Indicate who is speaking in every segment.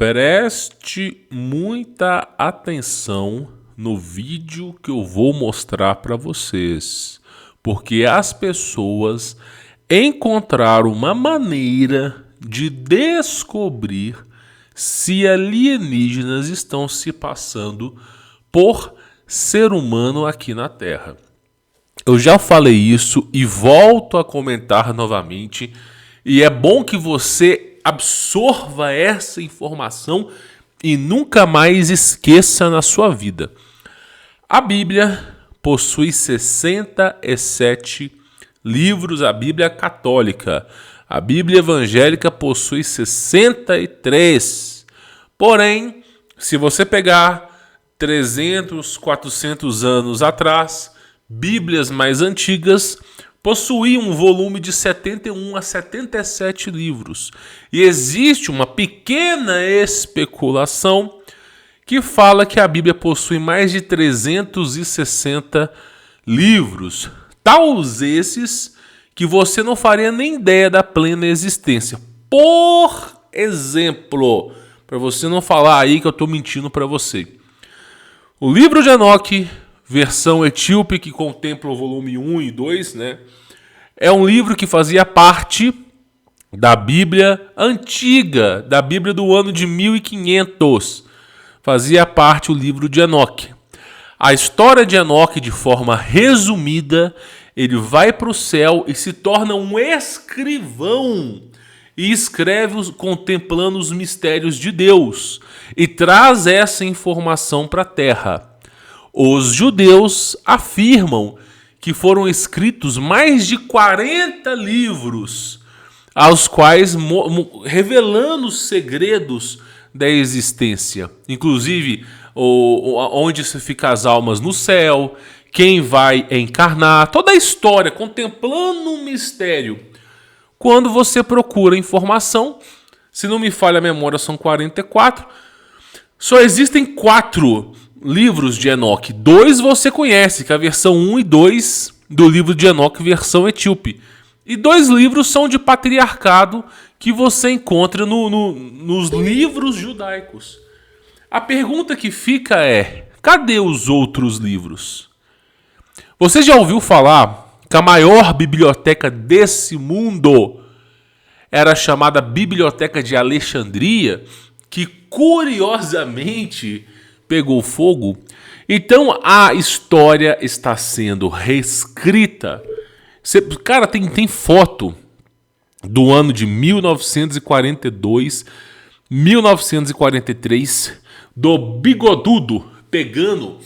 Speaker 1: Preste muita atenção no vídeo que eu vou mostrar para vocês, porque as pessoas encontraram uma maneira de descobrir se alienígenas estão se passando por ser humano aqui na Terra. Eu já falei isso e volto a comentar novamente, e é bom que você absorva essa informação e nunca mais esqueça na sua vida. A Bíblia possui 67 livros, a Bíblia católica. A Bíblia evangélica possui 63. Porém, se você pegar 300, 400 anos atrás, Bíblias mais antigas possuíam um volume de 71 a 77 livros. E existe uma pequena especulação que fala que a Bíblia possui mais de 360 livros. Tais esses que você não faria nem ideia da plena existência. Por exemplo, para você não falar aí que eu estou mentindo para você. O livro de Enoque, versão etíope, que contempla o volume 1 e 2, né? É um livro que fazia parte da Bíblia antiga, da Bíblia do ano de 1500. Fazia parte o livro de Enoque. A história de Enoque, de forma resumida, ele vai para o céu e se torna um escrivão e escreve contemplando os mistérios de Deus e traz essa informação para a terra. Os judeus afirmam que foram escritos mais de 40 livros, aos quais revelando os segredos da existência. Inclusive, onde se fica as almas no céu, quem vai encarnar, toda a história, contemplando um mistério. Quando você procura informação, se não me falha a memória, são 44, só existem 4 livros de Enoque. 2 você conhece, que é a versão 1 e 2 do livro de Enoque, versão etíope. E 2 livros são de patriarcado que você encontra nos livros judaicos. A pergunta que fica é: cadê os outros livros? Você já ouviu falar que a maior biblioteca desse mundo era chamada Biblioteca de Alexandria, que curiosamente pegou fogo? Então a história está sendo reescrita. Cara, tem foto do ano de 1942, 1943, do Bigodudo pegando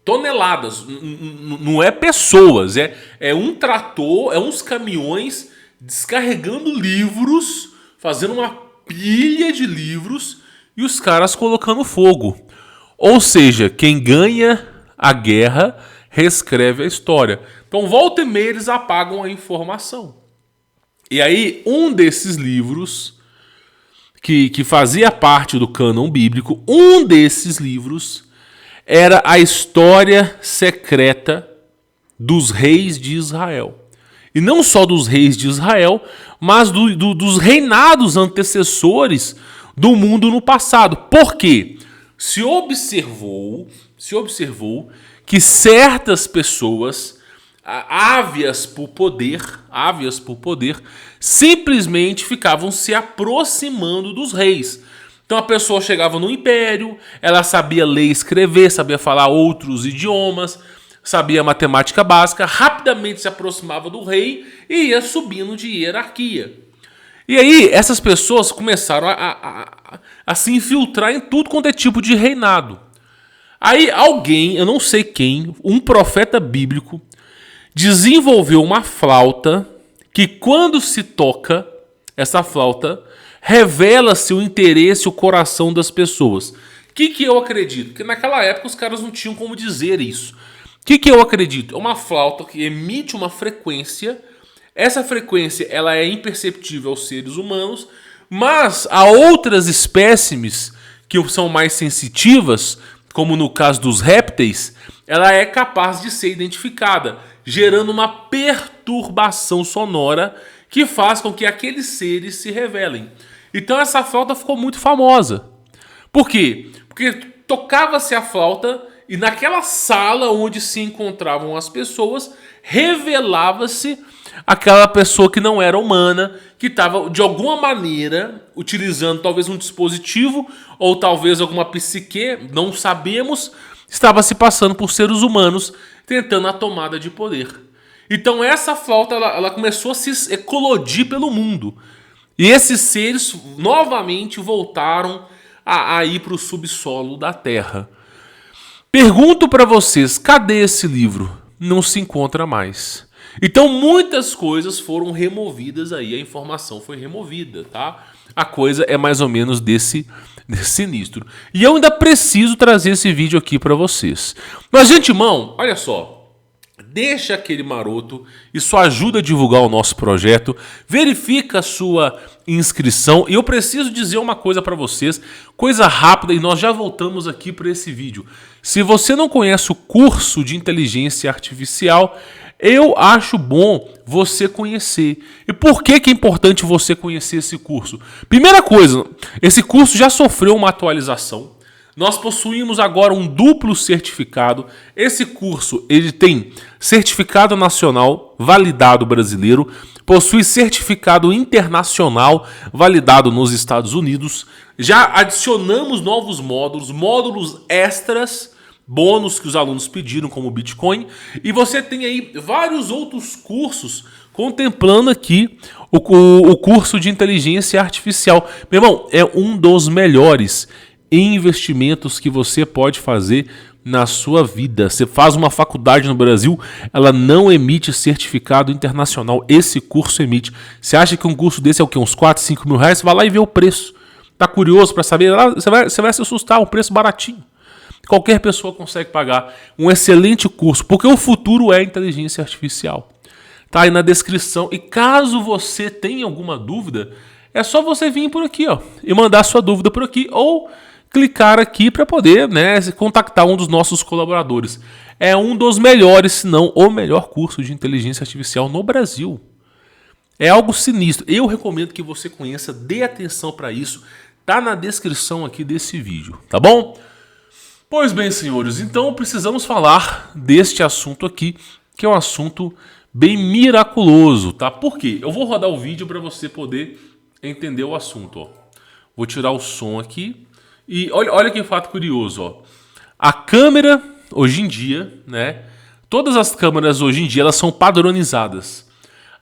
Speaker 1: toneladas. Não é pessoas, é um trator, é uns caminhões descarregando livros, fazendo uma pilha de livros e os caras colocando fogo. Ou seja, quem ganha a guerra reescreve a história. Então, volta e meia, eles apagam a informação. E aí, um desses livros, que fazia parte do cânon bíblico, um desses livros era a história secreta dos reis de Israel. E não só dos reis de Israel, mas dos reinados antecessores do mundo no passado. Por quê? Se observou que certas pessoas, ávias por poder, simplesmente ficavam se aproximando dos reis. Então a pessoa chegava no império, ela sabia ler e escrever, sabia falar outros idiomas, sabia matemática básica, rapidamente se aproximava do rei e ia subindo de hierarquia. E aí essas pessoas começaram a se infiltrar em tudo quanto é tipo de reinado. Aí alguém, eu não sei quem, um profeta bíblico, desenvolveu uma flauta que, quando se toca, essa flauta revela-se o interesse, o coração das pessoas. O que eu acredito? Porque naquela época os caras não tinham como dizer isso. O que eu acredito? É uma flauta que emite uma frequência. Essa frequência ela é imperceptível aos seres humanos, mas a outras espécimes que são mais sensitivas, como no caso dos répteis, ela é capaz de ser identificada, gerando uma perturbação sonora que faz com que aqueles seres se revelem. Então essa flauta ficou muito famosa. Por quê? Porque tocava-se a flauta e naquela sala onde se encontravam as pessoas, revelava-se aquela pessoa que não era humana, que estava de alguma maneira utilizando talvez um dispositivo ou talvez alguma psique, não sabemos, estava se passando por seres humanos tentando a tomada de poder. Então essa flauta ela começou a se eclodir pelo mundo. E esses seres novamente voltaram a ir para o subsolo da Terra. Pergunto para vocês, cadê esse livro? Não se encontra mais. Então muitas coisas foram removidas aí, a informação foi removida, tá? A coisa é mais ou menos desse sinistro. E eu ainda preciso trazer esse vídeo aqui para vocês. Mas de antemão, olha só. Deixa aquele maroto, isso ajuda a divulgar o nosso projeto, verifica a sua inscrição. E eu preciso dizer uma coisa para vocês, coisa rápida, e nós já voltamos aqui para esse vídeo. Se você não conhece o curso de inteligência artificial, eu acho bom você conhecer. E por que é importante você conhecer esse curso? Primeira coisa, esse curso já sofreu uma atualização. Nós possuímos agora um duplo certificado. Esse curso ele tem certificado nacional validado brasileiro, possui certificado internacional validado nos Estados Unidos. Já adicionamos novos módulos, módulos extras, bônus que os alunos pediram, como Bitcoin. E você tem aí vários outros cursos contemplando aqui o curso de inteligência artificial. Meu irmão, é um dos melhores investimentos que você pode fazer na sua vida. Você faz uma faculdade no Brasil, ela não emite certificado internacional. Esse curso emite. Você acha que um curso desse é o quê? Uns 4, 5 mil reais? Você vai lá e vê o preço. Tá curioso para saber? Você vai se assustar, um preço baratinho. Qualquer pessoa consegue pagar um excelente curso, porque o futuro é inteligência artificial. Tá aí na descrição. E caso você tenha alguma dúvida, é só você vir por aqui, ó, e mandar sua dúvida por aqui, ou clicar aqui para poder, né, contactar um dos nossos colaboradores. É um dos melhores, se não o melhor curso de inteligência artificial no Brasil. É algo sinistro. Eu recomendo que você conheça, dê atenção para isso. Tá na descrição aqui desse vídeo, tá bom? Pois bem, senhores, então precisamos falar deste assunto aqui, que é um assunto bem miraculoso, tá? Por quê? Eu vou rodar o vídeo para você poder entender o assunto, ó. Vou tirar o som aqui. E olha que fato curioso, ó. A câmera, hoje em dia, né? Todas as câmeras hoje em dia, elas são padronizadas.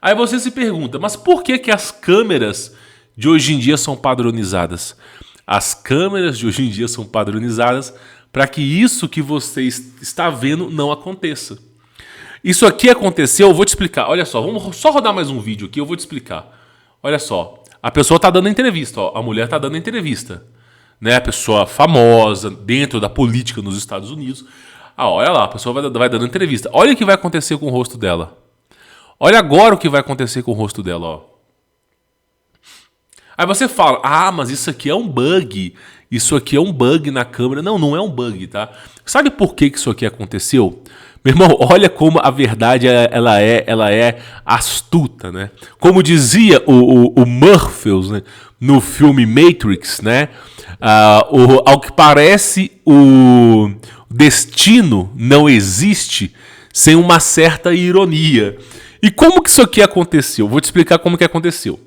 Speaker 1: Aí você se pergunta, mas por que as câmeras de hoje em dia são padronizadas? As câmeras de hoje em dia são padronizadas para que isso que você está vendo não aconteça. Isso aqui aconteceu, eu vou te explicar. Olha só, vamos só rodar mais um vídeo aqui, eu vou te explicar. Olha só, a pessoa está dando entrevista, ó. A mulher está dando entrevista. Né, a pessoa famosa dentro da política nos Estados Unidos. Olha lá, a pessoa vai dando entrevista. Olha o que vai acontecer com o rosto dela. Olha agora o que vai acontecer com o rosto dela. Ó. Aí você fala, mas isso aqui é um bug. Isso aqui é um bug na câmera. Não, não é um bug, tá? Sabe por que isso aqui aconteceu? Meu irmão, olha como a verdade ela é astuta, né? Como dizia o Morpheus, né, no filme Matrix, né? Ao que parece, o destino não existe sem uma certa ironia. E como que isso aqui aconteceu? Vou te explicar como que aconteceu.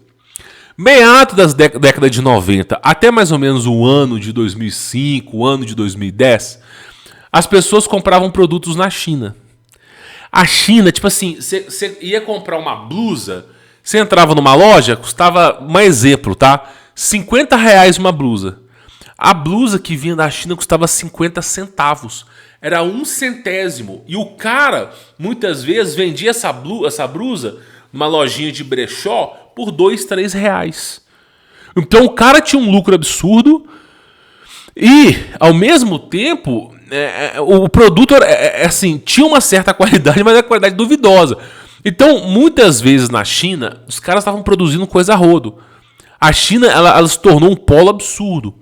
Speaker 1: Meados das décadas de 90, até mais ou menos o ano de 2005, o ano de 2010, as pessoas compravam produtos na China. A China, tipo assim, você ia comprar uma blusa, você entrava numa loja, custava, um exemplo, tá? R$50 uma blusa. A blusa que vinha da China custava 50 centavos. Era 1 centésimo. E o cara, muitas vezes, vendia essa blusa numa lojinha de brechó por R$2, R$3. Então o cara tinha um lucro absurdo e, ao mesmo tempo, o produto assim, tinha uma certa qualidade, mas era qualidade duvidosa. Então, muitas vezes na China, os caras estavam produzindo coisa a rodo. A China ela se tornou um polo absurdo.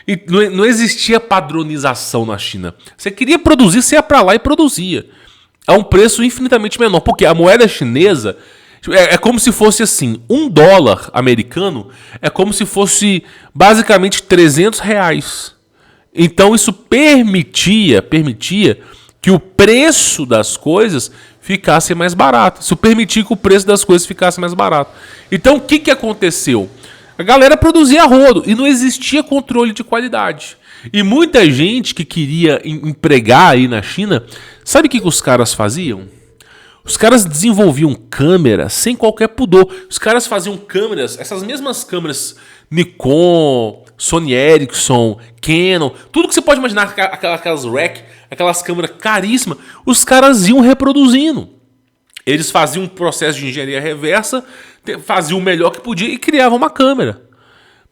Speaker 1: E não existia padronização na China. Você queria produzir, você ia para lá e produzia. A um preço infinitamente menor. Porque a moeda chinesa é como se fosse assim, $1 americano é como se fosse basicamente R$300. Então isso permitia que o preço das coisas ficasse mais barato. Isso permitia que o preço das coisas ficasse mais barato. Então o que aconteceu? A galera produzia a rodo e não existia controle de qualidade. E muita gente que queria empregar aí na China, sabe o que os caras faziam? Os caras desenvolviam câmeras sem qualquer pudor. Os caras faziam câmeras, essas mesmas câmeras Nikon, Sony Ericsson, Canon, tudo que você pode imaginar, aquelas REC, aquelas câmeras caríssimas, os caras iam reproduzindo. Eles faziam um processo de engenharia reversa, faziam o melhor que podia e criavam uma câmera.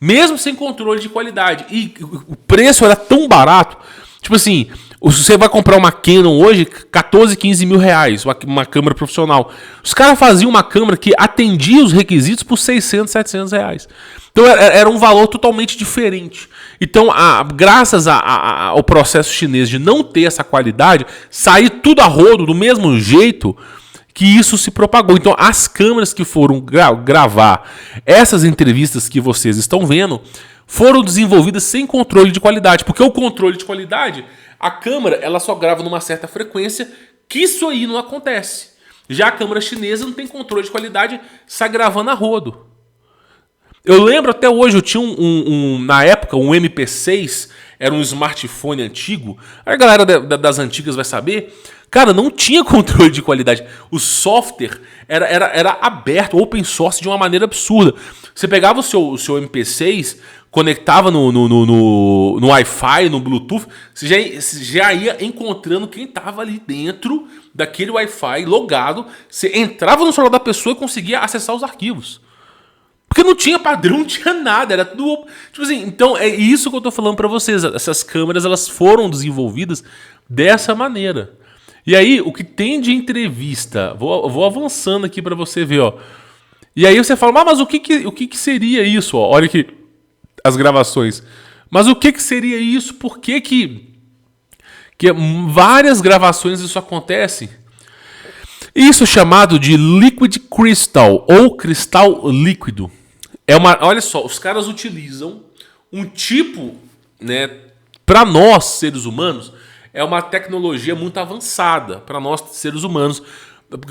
Speaker 1: Mesmo sem controle de qualidade. E o preço era tão barato. Tipo assim, você vai comprar uma Canon hoje, 14, 15 mil reais, uma câmera profissional. Os caras faziam uma câmera que atendia os requisitos por 600, 700 reais. Então era um valor totalmente diferente. Então, graças ao processo chinês de não ter essa qualidade, sair tudo a rodo do mesmo jeito, que isso se propagou. Então, as câmeras que foram gravar essas entrevistas que vocês estão vendo foram desenvolvidas sem controle de qualidade. Porque o controle de qualidade, a câmera ela só grava numa certa frequência, que isso aí não acontece. Já a câmera chinesa não tem controle de qualidade, sai gravando a rodo. Eu lembro até hoje, eu tinha na época, um MP6, era um smartphone antigo. A galera das antigas vai saber. Cara, não tinha controle de qualidade. O software era aberto, open source de uma maneira absurda. Você pegava o seu MP6, conectava no Wi-Fi, no Bluetooth, você já ia encontrando quem estava ali dentro daquele Wi-Fi logado. Você entrava no celular da pessoa e conseguia acessar os arquivos. Porque não tinha padrão, não tinha nada, era tudo... Tipo assim, então é isso que eu tô falando pra vocês. Essas câmeras, elas foram desenvolvidas dessa maneira. E aí, o que tem de entrevista... Vou avançando aqui pra você ver, ó. E aí você fala, mas o que seria isso? Ó? Olha aqui as gravações. Mas o que seria isso? Por que várias gravações isso acontece? Isso é chamado de liquid crystal, ou cristal líquido. Olha só, os caras utilizam um tipo, né, para nós seres humanos, é uma tecnologia muito avançada para nós seres humanos.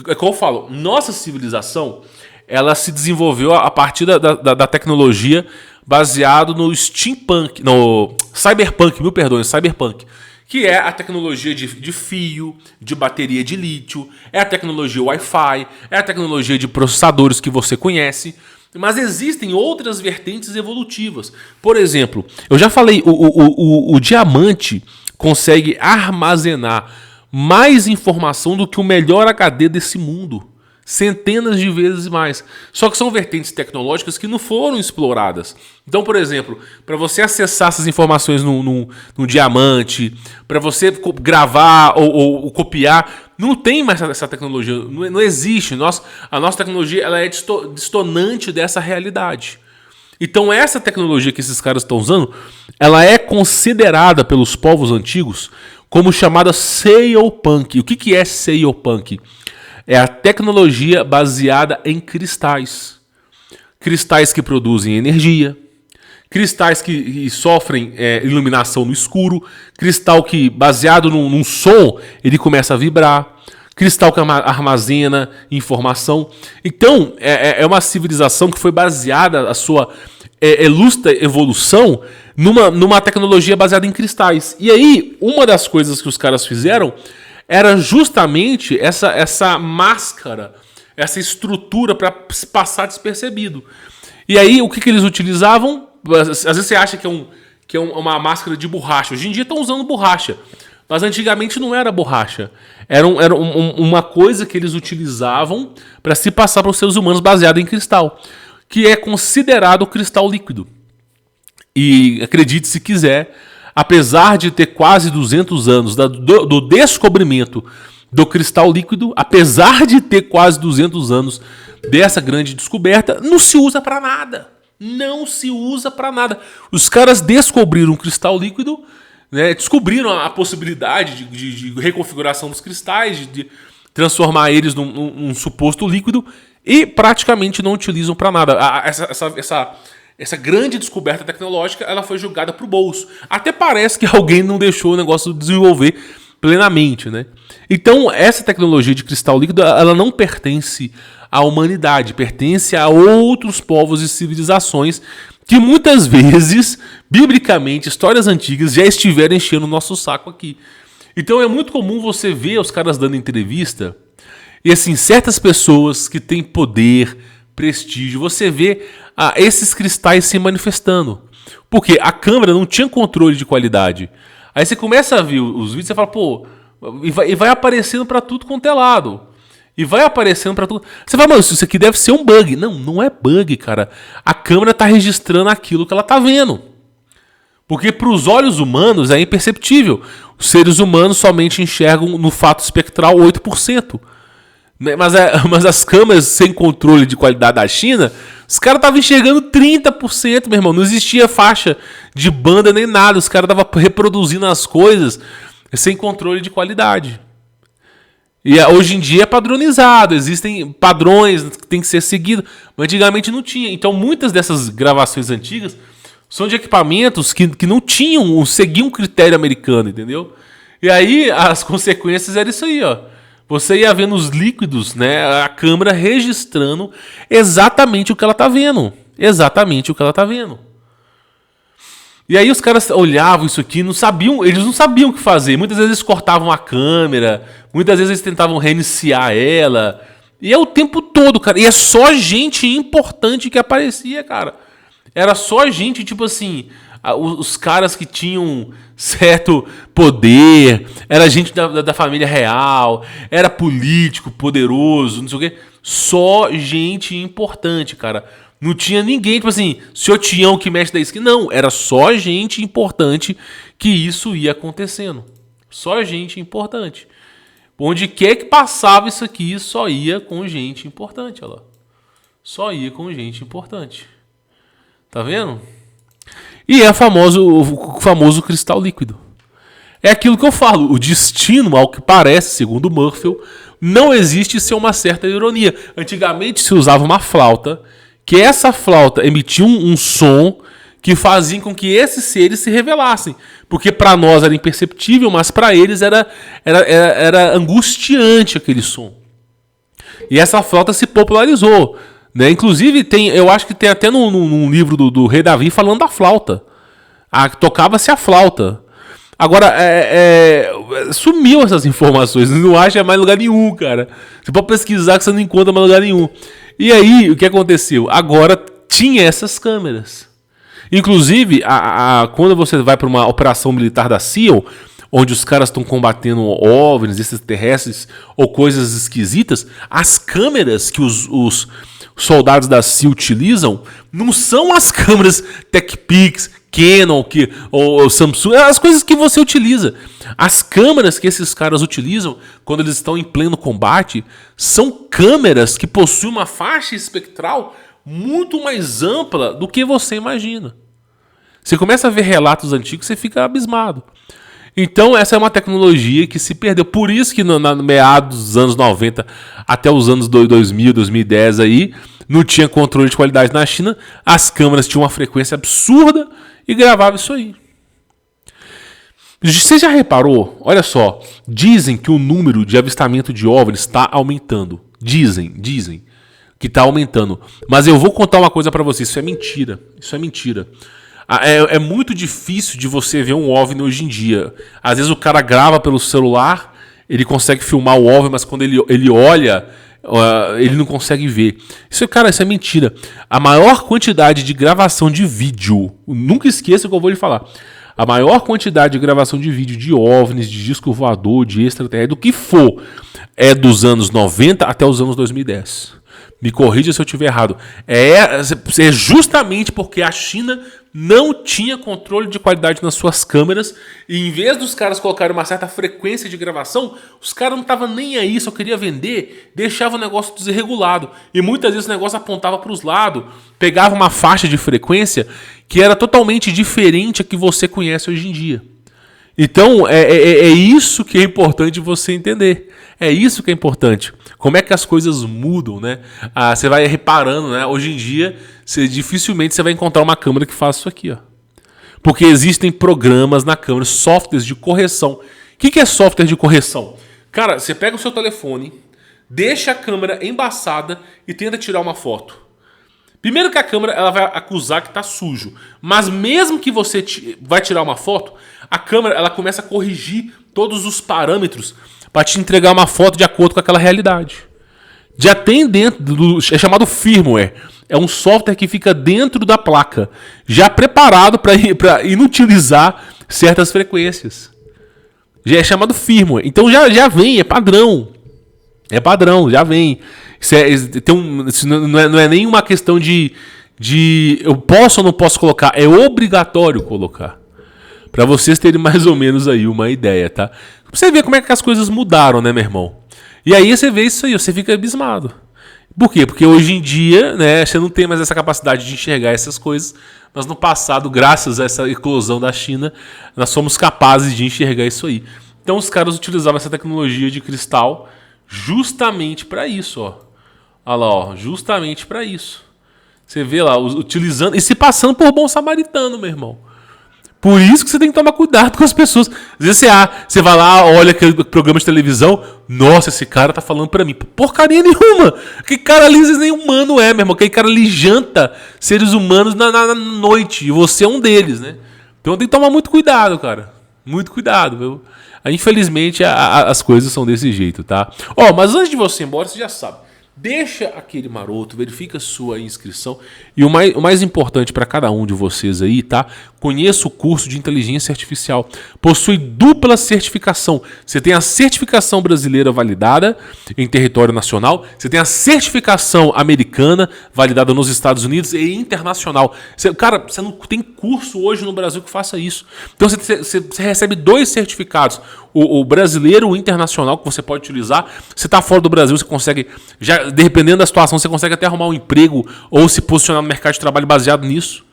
Speaker 1: É como eu falo, nossa civilização, ela se desenvolveu a partir da tecnologia baseado no steampunk, no cyberpunk, cyberpunk, que é a tecnologia de fio, de bateria de lítio, é a tecnologia Wi-Fi, é a tecnologia de processadores que você conhece. Mas existem outras vertentes evolutivas. Por exemplo, eu já falei, o diamante consegue armazenar mais informação do que o melhor HD desse mundo. Centenas de vezes mais. Só que são vertentes tecnológicas que não foram exploradas. Então, por exemplo, para você acessar essas informações no diamante, para você gravar ou copiar, não tem mais essa tecnologia. Não existe. A nossa tecnologia ela é distonante dessa realidade. Então, essa tecnologia que esses caras estão usando, ela é considerada pelos povos antigos como chamada Seiyopunk. O que é Seiyopunk? É a tecnologia baseada em cristais. Cristais que produzem energia. Cristais que sofrem iluminação no escuro. Cristal que, baseado num som, ele começa a vibrar. Cristal que armazena informação. Então, é uma civilização que foi baseada, a sua ilustra evolução, numa tecnologia baseada em cristais. E aí, uma das coisas que os caras fizeram era justamente essa máscara, essa estrutura para passar despercebido. E aí, o que eles utilizavam? Às vezes você acha que é uma máscara de borracha. Hoje em dia estão usando borracha. Mas antigamente não era borracha. Era uma coisa que eles utilizavam para se passar para os seres humanos baseado em cristal, que é considerado cristal líquido. E acredite se quiser, apesar de ter quase 200 anos do descobrimento do cristal líquido, apesar de ter quase 200 anos dessa grande descoberta, não se usa para nada. Não se usa para nada. Os caras descobriram o cristal líquido, né, descobriram a possibilidade de reconfiguração dos cristais, de transformar eles num suposto líquido, e praticamente não utilizam para nada. essa grande descoberta tecnológica, ela foi jogada pro bolso. Até parece que alguém não deixou o negócio desenvolver plenamente, né? Então, essa tecnologia de cristal líquido, ela não pertence à humanidade, pertence a outros povos e civilizações que muitas vezes, biblicamente, histórias antigas já estiveram enchendo o nosso saco aqui. Então é muito comum você ver os caras dando entrevista e assim, certas pessoas que têm poder, prestígio, você vê esses cristais se manifestando. Porque a câmera não tinha controle de qualidade. Aí você começa a ver os vídeos e você fala, pô, e vai aparecendo pra tudo quanto é lado. E vai aparecendo pra tudo. Você fala, mano, isso aqui deve ser um bug. Não, não é bug, cara. A câmera tá registrando aquilo que ela tá vendo. Porque pros olhos humanos é imperceptível. Os seres humanos somente enxergam no fato espectral 8%. Mas as câmeras sem controle de qualidade da China, os caras estavam enxergando 30%, meu irmão. Não existia faixa de banda nem nada. Os caras estavam reproduzindo as coisas sem controle de qualidade. E hoje em dia é padronizado. Existem padrões que tem que ser seguidos. Mas antigamente não tinha. Então muitas dessas gravações antigas são de equipamentos que não tinham, seguiam um critério americano, entendeu? E aí as consequências eram isso aí, ó. Você ia vendo os líquidos, né? A câmera registrando exatamente o que ela tá vendo. Exatamente o que ela tá vendo. E aí os caras olhavam isso aqui, eles não sabiam o que fazer. Muitas vezes eles cortavam a câmera, muitas vezes eles tentavam reiniciar ela. E é o tempo todo, cara. E é só gente importante que aparecia, cara. Era só gente, tipo assim, os caras que tinham certo poder, era gente da família real, era político, poderoso, não sei o quê. Só gente importante, cara. Não tinha ninguém, tipo assim, senhor Tião que mexe da esquina. Não, era só gente importante que isso ia acontecendo. Só gente importante. Onde quer que passava isso aqui, só ia com gente importante, olha lá. Só ia com gente importante. Tá vendo? E é o famoso cristal líquido. É aquilo que eu falo. O destino, ao que parece, segundo Murphy, não existe sem uma certa ironia. Antigamente se usava uma flauta, que essa flauta emitia um som que fazia com que esses seres se revelassem. Porque para nós era imperceptível, mas para eles era angustiante aquele som. E essa flauta se popularizou. Né? Inclusive, eu acho que tem até num livro do Rei Davi falando da flauta. Tocava-se a flauta. Agora, sumiu essas informações. Não acha mais lugar nenhum, cara. Você pode pesquisar que você não encontra mais lugar nenhum. E aí, o que aconteceu? Agora tinha essas câmeras. Inclusive, quando você vai para uma operação militar da SEAL, onde os caras estão combatendo OVNIs, extraterrestres ou coisas esquisitas, as câmeras que os soldados da SEAL utilizam não são as câmeras TechPix, Canon ou Samsung, as coisas que você utiliza. As câmeras que esses caras utilizam quando eles estão em pleno combate são câmeras que possuem uma faixa espectral muito mais ampla do que você imagina. Você começa a ver relatos antigos e você fica abismado. Então essa é uma tecnologia que se perdeu. Por isso que no meados dos anos 90 até os anos 2000, 2010 aí, não tinha controle de qualidade na China. As câmeras tinham uma frequência absurda e gravavam isso aí. Você já reparou? Olha só, dizem que o número de avistamento de OVNIs está aumentando. Dizem que está aumentando. Mas eu vou contar uma coisa para vocês, isso é mentira. Isso é mentira. É muito difícil de você ver um OVNI hoje em dia. Às vezes o cara grava pelo celular, ele consegue filmar o OVNI, mas quando ele olha, ele não consegue ver. Isso é mentira. A maior quantidade de gravação de vídeo, nunca esqueça o que eu vou lhe falar. A maior quantidade de gravação de vídeo de OVNIs, de disco voador, de extraterrestre, do que for, é dos anos 90 até os anos 2010. Me corrija se eu estiver errado. É justamente porque a China não tinha controle de qualidade nas suas câmeras e em vez dos caras colocarem uma certa frequência de gravação, os caras não estavam nem aí, só queria vender, deixava o negócio desregulado. E muitas vezes o negócio apontava para os lados, pegava uma faixa de frequência que era totalmente diferente a que você conhece hoje em dia. Então, é isso que é importante você entender. É isso que é importante. Como é que as coisas mudam, né? Você vai reparando, né? Hoje em dia, dificilmente você vai encontrar uma câmera que faça isso aqui, ó. Porque existem programas na câmera, softwares de correção. O que é software de correção? Cara, você pega o seu telefone, deixa a câmera embaçada e tenta tirar uma foto. Primeiro que a câmera ela vai acusar que está sujo. Mas mesmo que você vai tirar uma foto, a câmera ela começa a corrigir todos os parâmetros para te entregar uma foto de acordo com aquela realidade. Já tem dentro é chamado firmware. É um software que fica dentro da placa, já preparado para inutilizar certas frequências. Já é chamado firmware. Então já vem, é padrão. É padrão, já vem. Isso não é nem uma questão de eu posso ou não posso colocar. É obrigatório colocar. Para vocês terem mais ou menos aí uma ideia, tá? Pra você ver como é que as coisas mudaram, né, meu irmão? E aí você vê isso aí, você fica abismado. Por quê? Porque hoje em dia, né, você não tem mais essa capacidade de enxergar essas coisas, mas no passado, graças a essa eclosão da China, nós somos capazes de enxergar isso aí. Então os caras utilizavam essa tecnologia de cristal justamente para isso, ó. Olha lá, ó, justamente para isso. Você vê lá, utilizando e se passando por bom samaritano, meu irmão. Por isso que você tem que tomar cuidado com as pessoas. Às vezes você vai lá, olha aquele programa de televisão, nossa, esse cara tá falando pra mim. Porcaria nenhuma. Aquele cara ali, às vezes, nem humano é, meu irmão. Aquele cara ali janta seres humanos na noite. E você é um deles, né? Então tem que tomar muito cuidado, cara. Muito cuidado, viu? Infelizmente, as coisas são desse jeito, tá? Ó, mas antes de você ir embora, você já sabe. Deixa aquele maroto, verifica a sua inscrição. E o mais importante para cada um de vocês aí, tá? Conheça o curso de inteligência artificial. Possui dupla certificação. Você tem a certificação brasileira validada em território nacional. Você tem a certificação americana validada nos Estados Unidos e internacional. Cara, você não tem curso hoje no Brasil que faça isso. Então você recebe 2 certificados. O brasileiro, o internacional, que você pode utilizar. Você está fora do Brasil, você consegue, já dependendo da situação, você consegue até arrumar um emprego ou se posicionar no mercado de trabalho baseado nisso.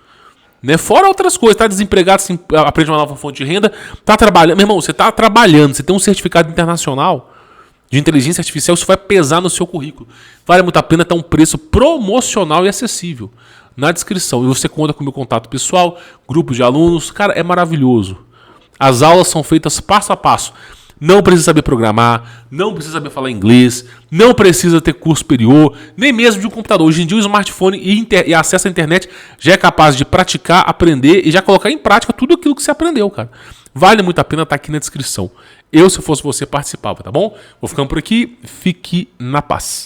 Speaker 1: Né? Fora outras coisas, está desempregado, você aprende uma nova fonte de renda, está trabalhando. Meu irmão, você está trabalhando, você tem um certificado internacional de inteligência artificial, isso vai pesar no seu currículo. Vale muito a pena, ter um preço promocional e acessível na descrição. E você conta com o meu contato pessoal, grupo de alunos, cara, é maravilhoso. As aulas são feitas passo a passo. Não precisa saber programar, não precisa saber falar inglês, não precisa ter curso superior, nem mesmo de um computador. Hoje em dia o smartphone e acesso à internet já é capaz de praticar, aprender e já colocar em prática tudo aquilo que você aprendeu, cara. Vale muito a pena estar aqui na descrição. Eu, se fosse você, participava, tá bom? Vou ficando por aqui. Fique na paz.